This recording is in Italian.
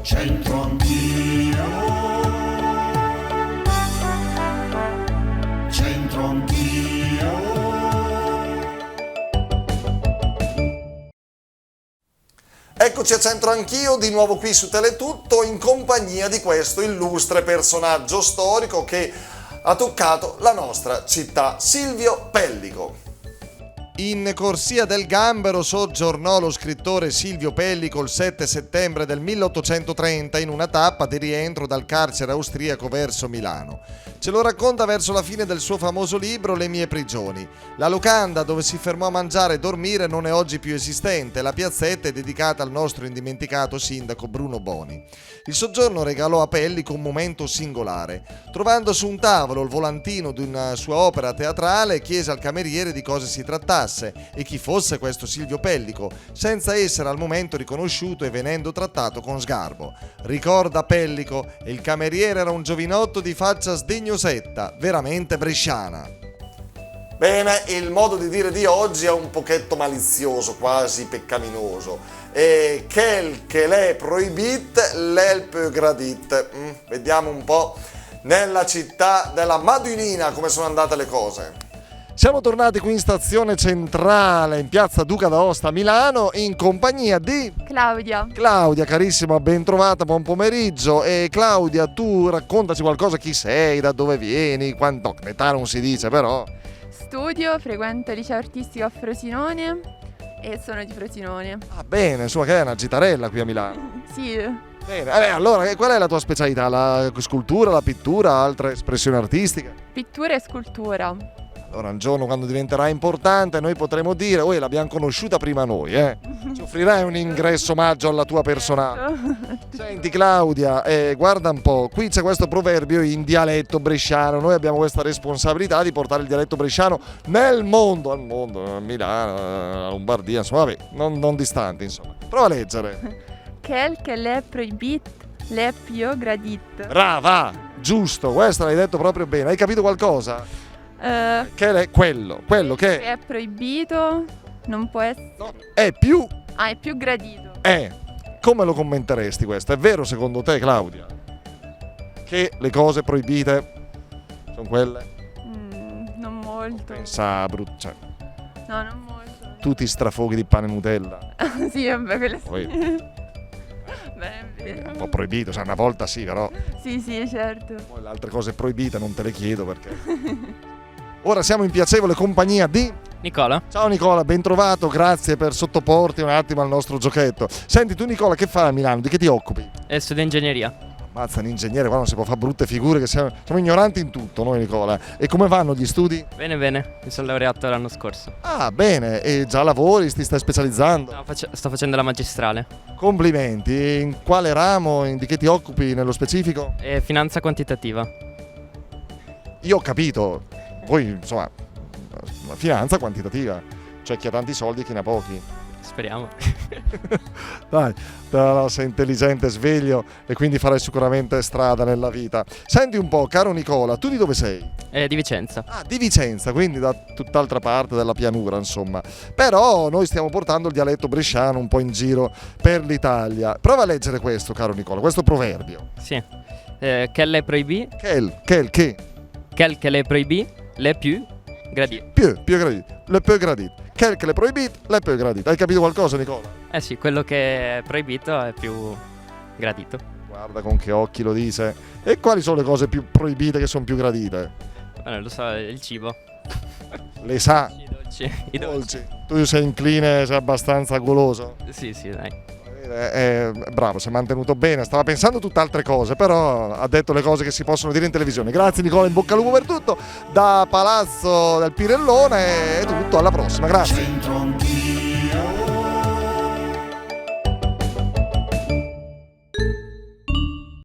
C'entro anch'io, c'entro anch'io. Eccoci a Centro Anch'io, di nuovo qui su Teletutto, in compagnia di questo illustre personaggio storico che ha toccato la nostra città, Silvio Pellico. In corsia del Gambero soggiornò lo scrittore Silvio Pellico il 7 settembre del 1830 in una tappa di rientro dal carcere austriaco verso Milano. Ce lo racconta verso la fine del suo famoso libro Le mie prigioni. La locanda dove si fermò a mangiare e dormire non è oggi più esistente, la piazzetta è dedicata al nostro indimenticato sindaco Bruno Boni. Il soggiorno regalò a Pellico un momento singolare. Trovando su un tavolo il volantino di una sua opera teatrale, chiese al cameriere di cosa si trattasse e chi fosse questo Silvio Pellico, senza essere al momento riconosciuto e venendo trattato con sgarbo. Ricorda Pellico, il cameriere era un giovinotto di faccia sdegnosetta, veramente bresciana. Bene, il modo di dire di oggi è un pochetto malizioso, quasi peccaminoso. E quel che l'è proibit, l'è più gradit. Vediamo un po' nella città della Madunina come sono andate le cose. Siamo tornati qui in stazione centrale, in piazza Duca d'Aosta a Milano, in compagnia di Claudia. Claudia, carissima, ben trovata, buon pomeriggio. E Claudia, tu raccontaci qualcosa, chi sei, da dove vieni, quanto, metà non si dice però. Studio, frequento il liceo artistico a Frosinone e sono di Frosinone. Ah bene, insomma che è una gitarella qui a Milano. Sì, Bene, allora qual è la tua specialità? La scultura, la pittura, altre espressioni artistiche? pittura e scultura. Allora un giorno quando diventerà importante noi potremo dire l'abbiamo conosciuta prima noi, ci offrirai un ingresso omaggio alla tua personale. Senti Claudia, guarda un po', qui c'è questo proverbio in dialetto bresciano, noi abbiamo questa responsabilità di portare il dialetto bresciano nel mondo, a Milano, a Lombardia, insomma vabbè, non distanti insomma. Prova a leggere. Quel che l'è proibit, l'è più gradit. Brava, giusto, questo l'hai detto proprio bene, hai capito qualcosa? Che è quello che è proibito, non può essere... no, è più è più gradito. come lo commenteresti questo? È vero secondo te Claudia che le proibite sono quelle? Non molto. Pensa cioè, No, non molto. tu ti strafoghi di pane e Nutella. Sì, vabbè, quelle sì. Poi Beh, è è vero. un po' proibito, cioè una volta sì, però Sì, certo. poi le altre cose proibite non te le chiedo perché. Ora siamo in piacevole compagnia di Nicola? Ciao Nicola, ben trovato, grazie per sottoporti un attimo al nostro giochetto. Senti tu Nicola, che fai a Milano? Di che ti occupi? Studio ingegneria. Mazza, un ingegnere, qua non si può fare brutte figure, che siamo ignoranti in tutto noi Nicola. E come vanno gli studi? Bene, mi sono laureato l'anno scorso. Ah bene, e già lavori, ti stai specializzando? No, sto facendo la magistrale. Complimenti, e in quale ramo, di che ti occupi nello specifico? Finanza quantitativa. Io ho capito, voi insomma, finanza quantitativa, cioè chi ha tanti soldi e chi ne ha pochi. Speriamo. Dai, però sei intelligente, sveglio e quindi farai sicuramente strada nella vita. Senti un po', caro Nicola, tu di dove sei? Di Vicenza. Ah, di Vicenza, quindi da tutt'altra parte della pianura, insomma. Però noi stiamo portando il dialetto bresciano un po' in giro per l'Italia. Prova a leggere questo, caro Nicola, questo proverbio. Sì. Che le proibì? Che? Quel che le proibì, le più gradì. Più gradito, le più gradito. Che le proibito, le più gradito. Hai capito qualcosa, Nicola? Sì, quello che è proibito è più gradito. Guarda con che occhi lo dice. E quali sono le cose più proibite che sono più gradite? Lo so, il cibo. Le sa? I dolci. Tu sei incline, sei abbastanza goloso? Sì, dai. Bravo, si è mantenuto bene, stava pensando tutt'altre cose, però ha detto le cose che si possono dire in televisione. Grazie Nicola, in bocca al lupo per tutto, da Palazzo del Pirellone è tutto, alla prossima, grazie. C'entro anch'io.